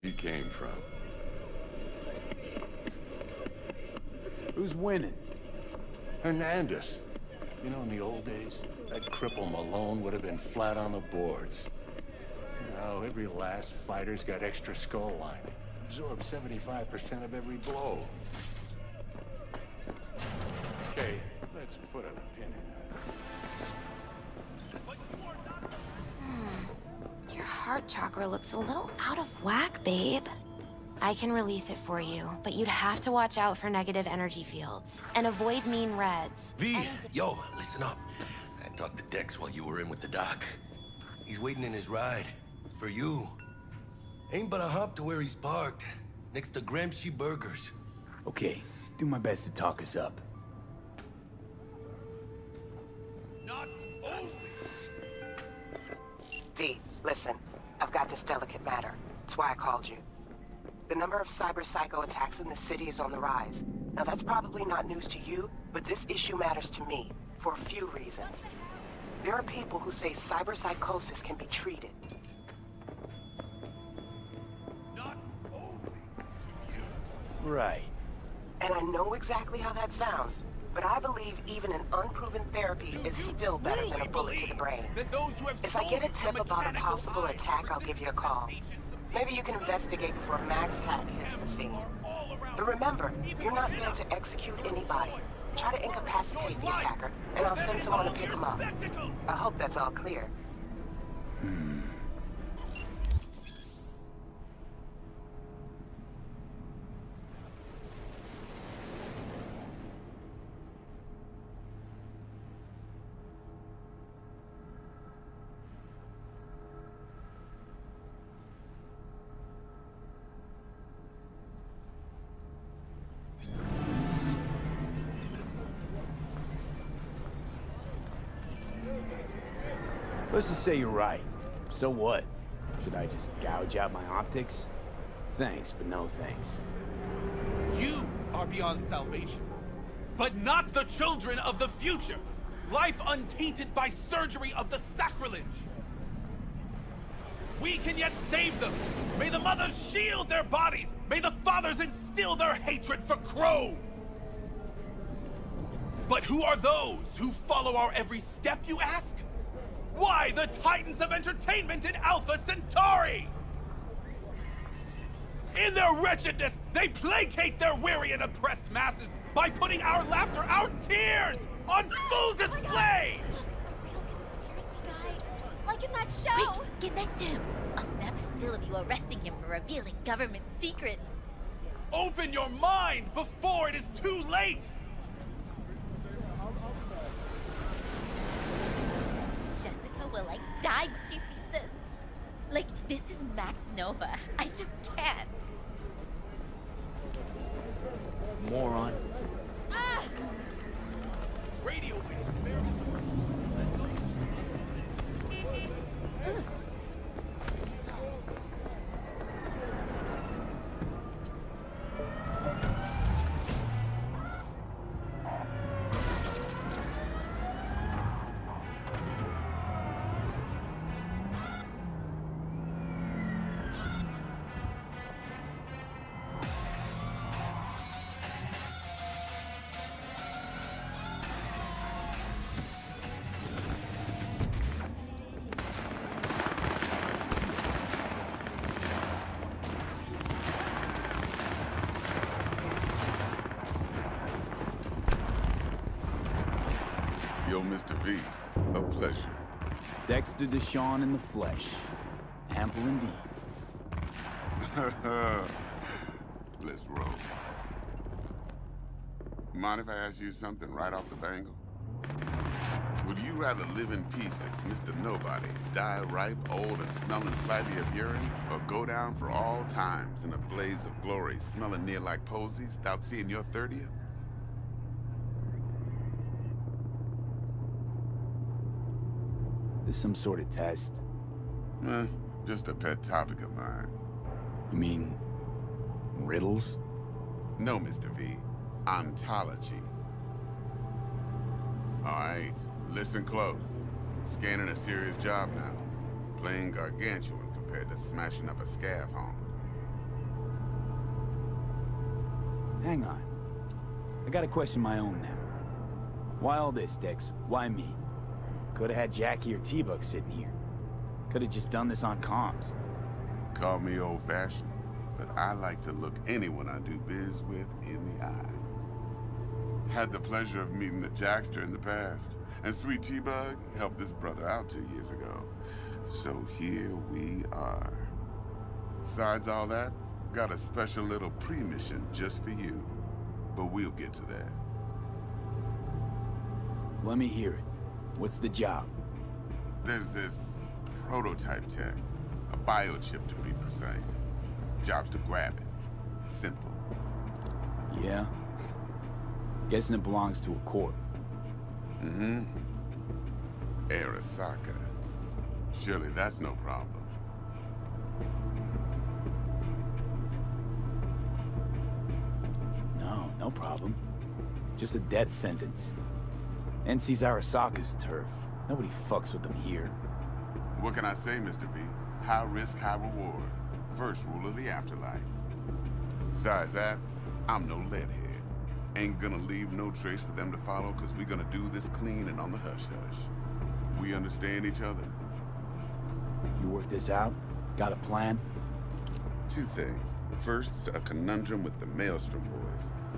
he came from. Who's winning? Hernandez. You know, in the old days, that cripple Malone would have been flat on the boards. Now, every last fighter's got extra skull lining. Absorbs 75% of every blow. Okay, let's put a pin in that. Your heart chakra looks a little out of whack, babe. I can release it for you, but you'd have to watch out for negative energy fields and avoid mean reds. V, yo, listen up. I talked to Dex while you were in with the doc. He's waiting in his ride. For you. Ain't but a hop to where he's parked. Next to Gramsci Burgers. Okay, do my best to talk us up. Not only. V, listen. I've got this delicate matter. That's why I called you. The number of cyber-psycho attacks in the city is on the rise. Now that's probably not news to you, but this issue matters to me, for a few reasons. There are people who say cyberpsychosis can be treated. Not only to you. Right. And I know exactly how that sounds, but I believe even an unproven therapy is still better than a bullet to the brain. If I get a tip about a possible attack, I'll give you a call. Maybe you can investigate before Max Tack hits the scene. But remember, you're not there to execute anybody. Try to incapacitate the attacker, and I'll send someone to pick him up. I hope that's all clear. Let's just say you're right. So what? Should I just gouge out my optics? Thanks, but no thanks. You are beyond salvation, but not the children of the future. Life untainted by surgery of the sacrilege. We can yet save them. May the mothers shield their bodies. May the fathers instill their hatred for Crow. But who are those who follow our every step, you ask? Why the titans of entertainment in Alpha Centauri? In their wretchedness, they placate their weary and oppressed masses by putting our laughter, our tears, on full display! Like in that show! Wait, get next to him! I'll snap a still of you arresting him for revealing government secrets. Open your mind before it is too late! Jessica will, like, die when she sees this. Like, this is Max Nova. I just can't. Moron. Ah! Radio waves. Yo, Mr. V, a pleasure. Dexter Deshawn in the flesh. Ample indeed. Let's roll. Mind if I ask you something right off the bangle? Would you rather live in peace as Mr. Nobody, die ripe, old, and smelling slightly of urine, or go down for all times in a blaze of glory, smelling near like posies, without seeing your 30th? This some sort of test? Just a pet topic of mine. You mean... riddles? No, Mr. V. Ontology. All right, listen close. Scanning a serious job now. Playing gargantuan compared to smashing up a scav home. Hang on. I gotta question my own now. Why all this, Dex? Why me? Could've had Jackie or T-Bug sitting here. Could've just done this on comms. Call me old-fashioned, but I like to look anyone I do biz with in the eye. Had the pleasure of meeting the Jackster in the past, and Sweet T-Bug helped this brother out 2 years ago. So here we are. Besides all that, got a special little pre-mission just for you. But we'll get to that. Let me hear it. What's the job? There's this prototype tech, a biochip to be precise. Job's to grab it. Simple. Yeah? Guessing it belongs to a corp. Mm-hmm. Arasaka. Surely that's no problem. No problem. Just a death sentence. NC's Arasaka's turf. Nobody fucks with them here. What can I say, Mr. V? High risk, high reward. First rule of the afterlife. Besides that, I'm no leadhead. Ain't gonna leave no trace for them to follow, cause we gonna do this clean and on the hush-hush. We understand each other. You work this out? Got a plan? Two things. First, a conundrum with the Maelstrom boys.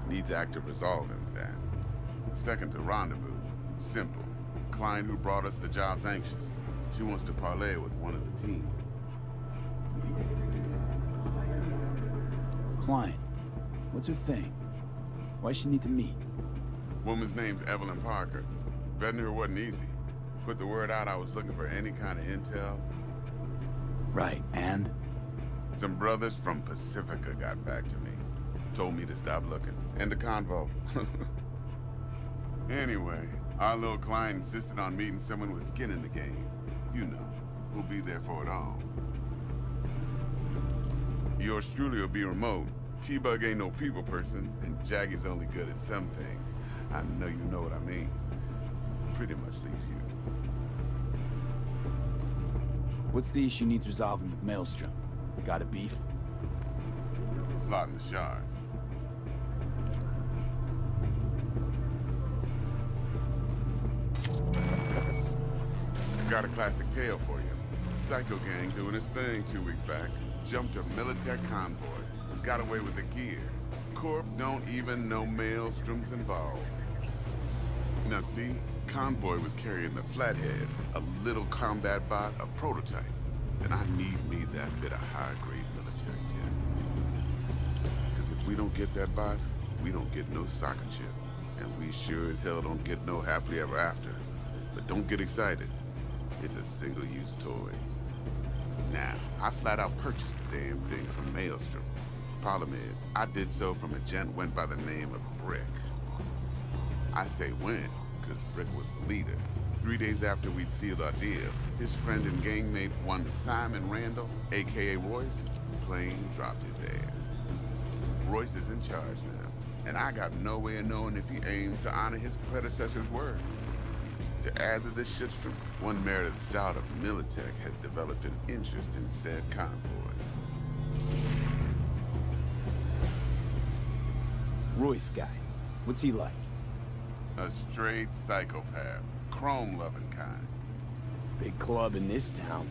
Needs active resolving with that. Second, a rendezvous. Simple. Client who brought us the job's anxious. She wants to parlay with one of the team. Client? What's her thing? Why she need to meet? Woman's name's Evelyn Parker. Betting her wasn't easy. Put the word out I was looking for any kind of intel. Right, and? Some brothers from Pacifica got back to me. Told me to stop looking. End of convo. Anyway, our little client insisted on meeting someone with skin in the game. You know, who'll be there for it all. Yours truly will be remote. T-Bug ain't no people person, and Jaggy's only good at some things. I know you know what I mean. Pretty much leaves you. What's the issue needs resolving with Maelstrom? Got a beef? Slot in the shard. Got a classic tale for you. Psycho gang doing his thing 2 weeks back. Jumped a Militech convoy. Got away with the gear. Corp don't even know Maelstrom's involved. Now see, convoy was carrying the Flathead, a little combat bot, a prototype. And I need me that bit of high-grade military tech. Because if we don't get that bot, we don't get no soccer chip. And we sure as hell don't get no happily ever after. But don't get excited. It's a single-use toy. Now, I flat out purchased the damn thing from Maelstrom. Problem is, I did so from a gent went by the name of Brick. I say went, because Brick was the leader. 3 days after we'd sealed our deal, his friend and gangmate, one Simon Randall, aka Royce, plain dropped his ass. Royce is in charge now, and I got no way of knowing if he aims to honor his predecessor's word. To add to this shitstorm, one Meredith out of Militech has developed an interest in said convoy. Royce guy. What's he like? A straight psychopath. Chrome-loving kind. Big club in this town.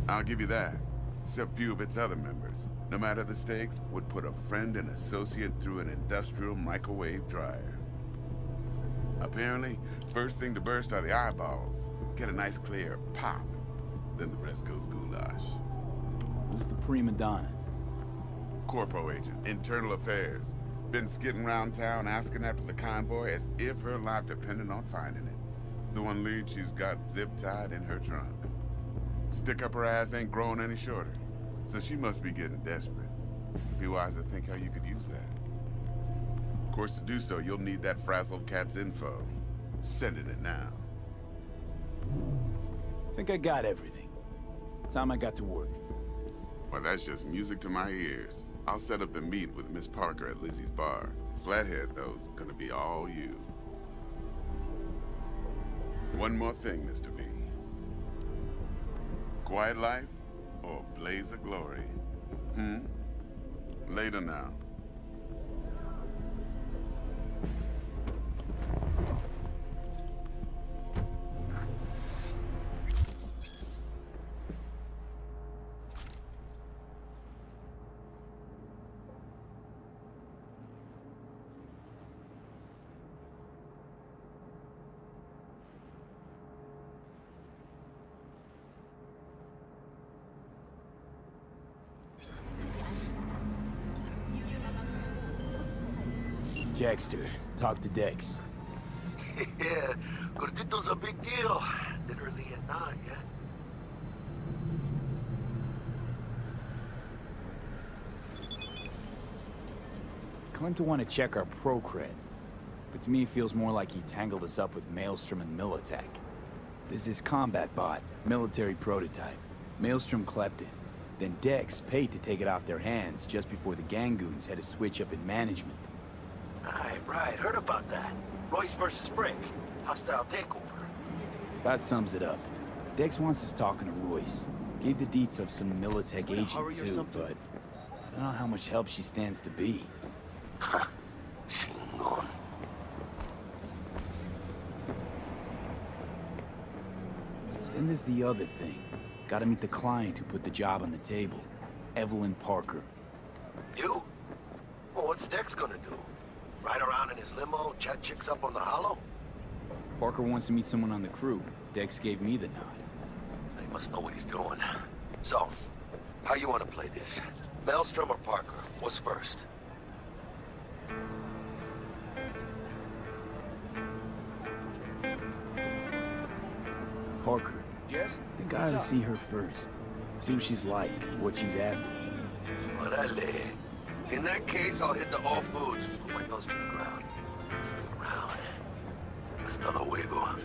I'll give you that. Except few of its other members, no matter the stakes, would put a friend and associate through an industrial microwave dryer. Apparently, first thing to burst are the eyeballs. Get a nice clear pop. Then the rest goes goulash. Who's the prima donna? Corpo agent, internal affairs. Been skidding around town asking after the convoy as if her life depended on finding it. The one lead she's got zip-tied in her trunk. Stick up her ass ain't growing any shorter, so she must be getting desperate. Be wise to think how you could use that. Of course, to do so, you'll need that frazzled cat's info. Sending it now. Think I got everything. Time I got to work. Well, that's just music to my ears. I'll set up the meet with Miss Parker at Lizzie's bar. Flathead, though's gonna be all you. One more thing, Mr. V. Quiet life or blaze of glory? Later now. Dexter, talk to Dex. Yeah, Gordito's a big deal. Literally and not, yeah? Claimed to want to check our pro cred, but to me it feels more like he tangled us up with Maelstrom and Militech. There's this combat bot, military prototype. Maelstrom clept it. Then Dex paid to take it off their hands just before the Gangoons had a switch up in management. Right, heard about that. Royce versus Brick. Hostile takeover. About sums it up. Dex wants us talking to Royce. Gave the deets of some Militech agent too, but I don't know how much help she stands to be. Huh. Chingon. Then there's the other thing. Gotta meet the client who put the job on the table. Evelyn Parker. You? Well, what's Dex gonna do? Ride around in his limo, chat chicks up on the hollow? Parker wants to meet someone on the crew. Dex gave me the nod. He must know what he's doing. So, how you want to play this? Maelstrom or Parker? What's first? Parker. Yes? I think I ought to see her first. See what she's like, what she's after. Orale. In that case, I'll hit the all foods. Put my nose to the ground. Sniff around. Hasta luego.